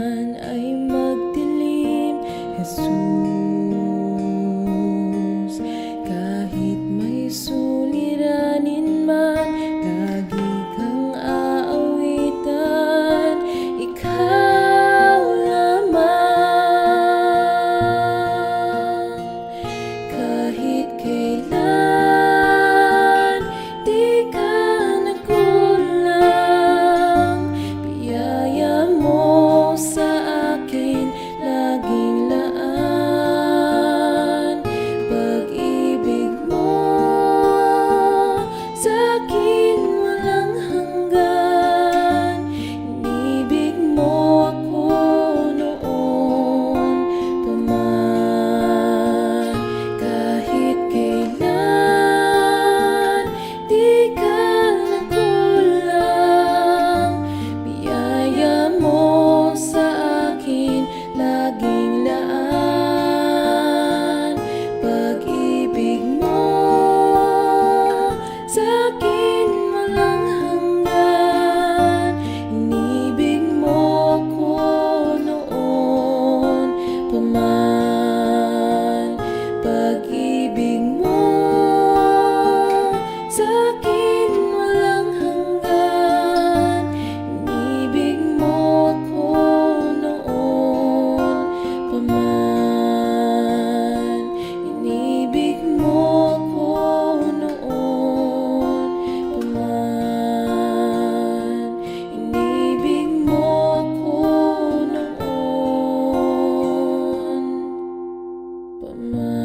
man ay magdilim, Jesus. Kahit may suliranin man, lagi kang aawitan, ikaw lamang. Kahit kailan di ka nagkulang, biyaya mo sa akin laging laan. Pag-ibig mo sa akin walang hanggan, inibig mo ako noon pa man. Kahit kailan di ka nagkulang, biyaya mo sa akin laging laan. Pag-ibig mo sa akin walang hanggan, inibig mo ako noon pa man. Pag-ibig mo sa akin walang hanggan, inibig mo ako noon pa man. Inibig mo ako noon pa man. Inibig mo ako noon pa man.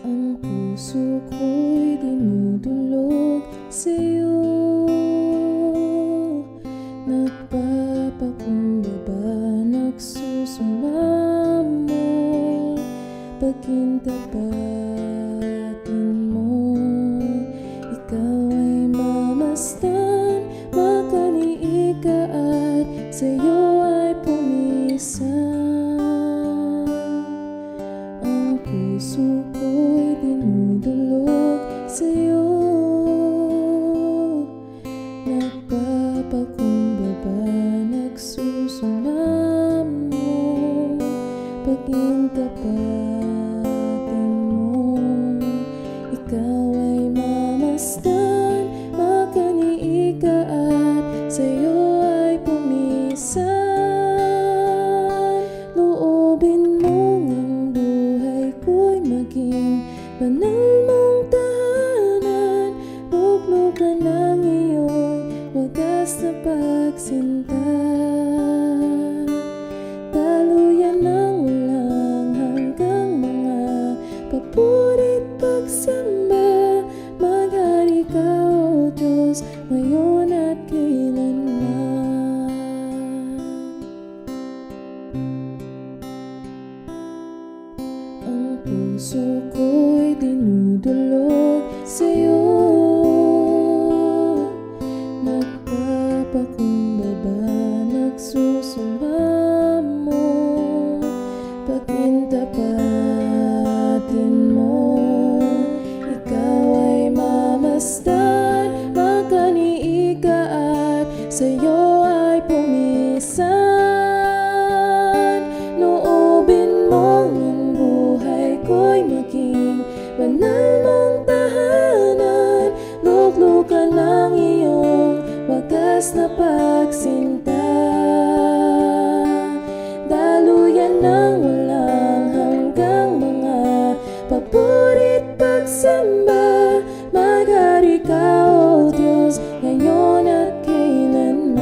Ang puso ko'y dinudulog sa'yo, nagpapakumbaba, nagsusumamo, pagkintapatin mo. Ikaw ay mamasdan, makaniig ka at sa'yo ay pumisan. Ang puso ko'y dinudulog sa'yo, nagpapakumbaba, nagsusumamo, pagkintapatin mo. Ikaw ay mamasdan, makaniig ka at sa'yo ay pumisan. Loobin mo ang buhay ko'y maging banal mong tahanan, luglugan ng iyong wagas na pagsinta. Daluyan ng walang hanggang mga papurit pagsamba, maghari ka, O Diyos, ngayon at kailanman. Ang puso ko'y dinudulog sa'yo, nagpapakumbaba, nagsusumamo, pagkintapatin mo. Ikaw ay mamasdan, makaniig ka at sa'yo ay pumisan. Loobin mo ang buhay ko'y maging banal mong tahanan, luglugan ng iyong wagas na pagsinta. Daluyan ng walang hanggang mga papurit pagsamba, maghari ka, O Diyos, ngayon at kailanman.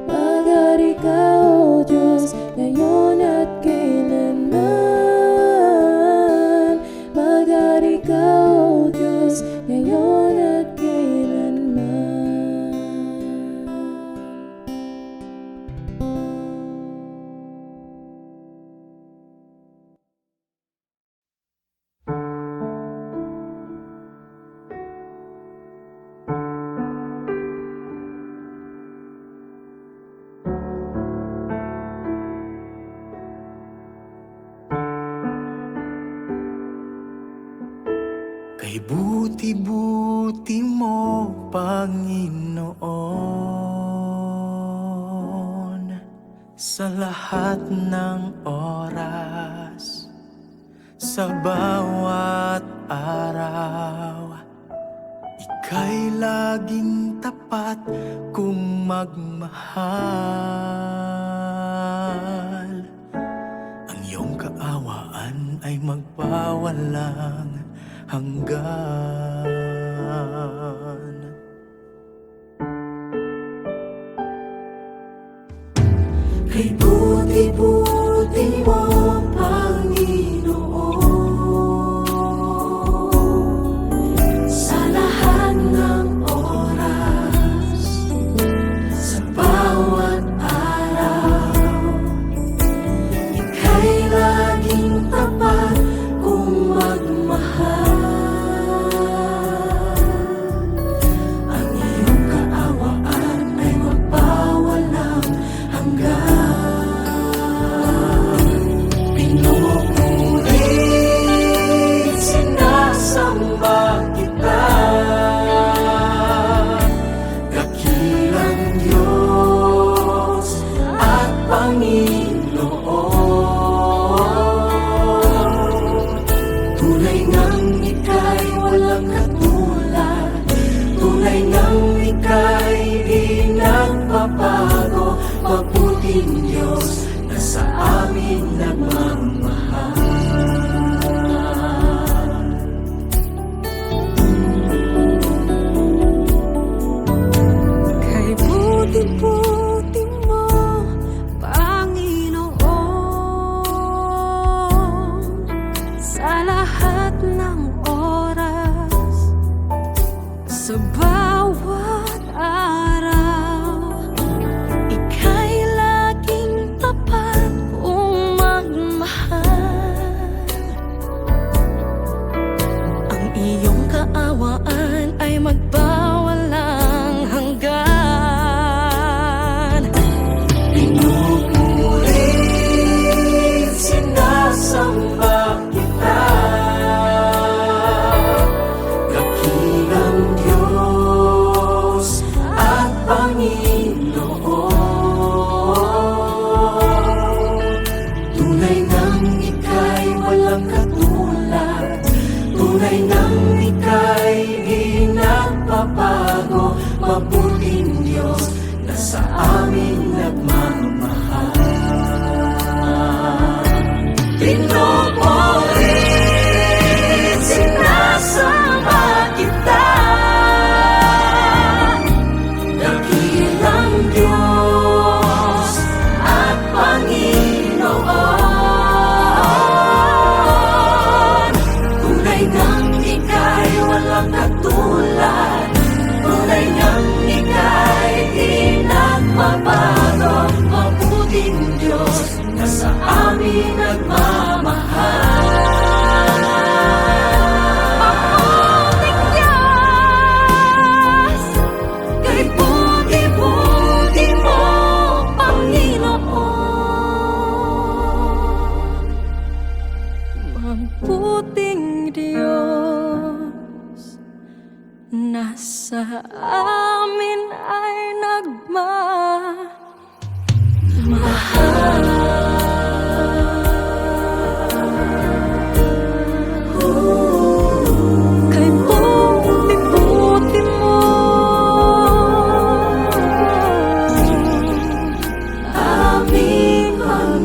Maghari ka, O Diyos, ngayon at kailanman. Kay buti-buti mo, Panginoon, sa lahat ng oras, sa bawat araw. Ika'y laging tapat kung magmahal. Ang iyong kaawaan ay magpawalang hanggan. Kay buti-buti mo, Panginoon, sa lahat ng oras, sa bawat araw. Ika'y laging tapat kung magmahal. Ang iyong kaawaan ay magpawalang hanggan. Pinupurit, sinasamba kita, dakilang Diyos at Panginoon. Tunay ngang ika'y walang katulad, tunay ngang ika'y di nagbabago. Mabuting Diyos na sa amin nagmamahal. Kay buti-buti mo, Panginoon, sa lahat ng oras, sa bawat araw. Ika'y laging tapat kung magmahal. Ang iyong kaawaan ay magpawalang hanggan. Pinupurit, sinasamba kita, dakilang Diyos at Panginoon. Tunay ngang ika'y walang katulad, tunay ngang ika'y di nagbabago. Mabuting Diyos na sa amin nagmamahal. Pinupurit, sinasamba kita, dakilang Diyos at Panginoon. Tunay ngang ika'y walang katulad, tunay ngang ika'y di nagbabago. Mabuting Diyos na sa amin nagmamahal. Mabuting Diyos, kay buti-buti mo, Panginoon. Mabuting Diyos, nasa amin ay kay buti-buti mo, Aming Panginoon.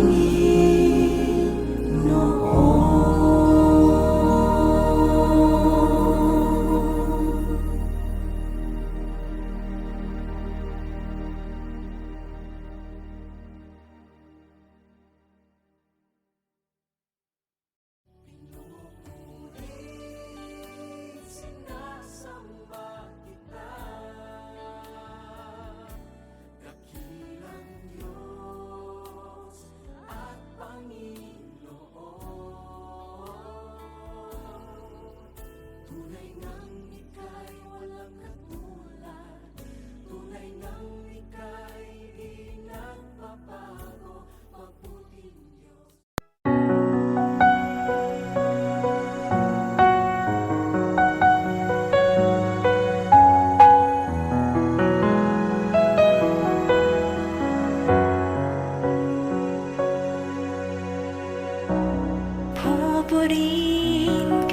pupurihin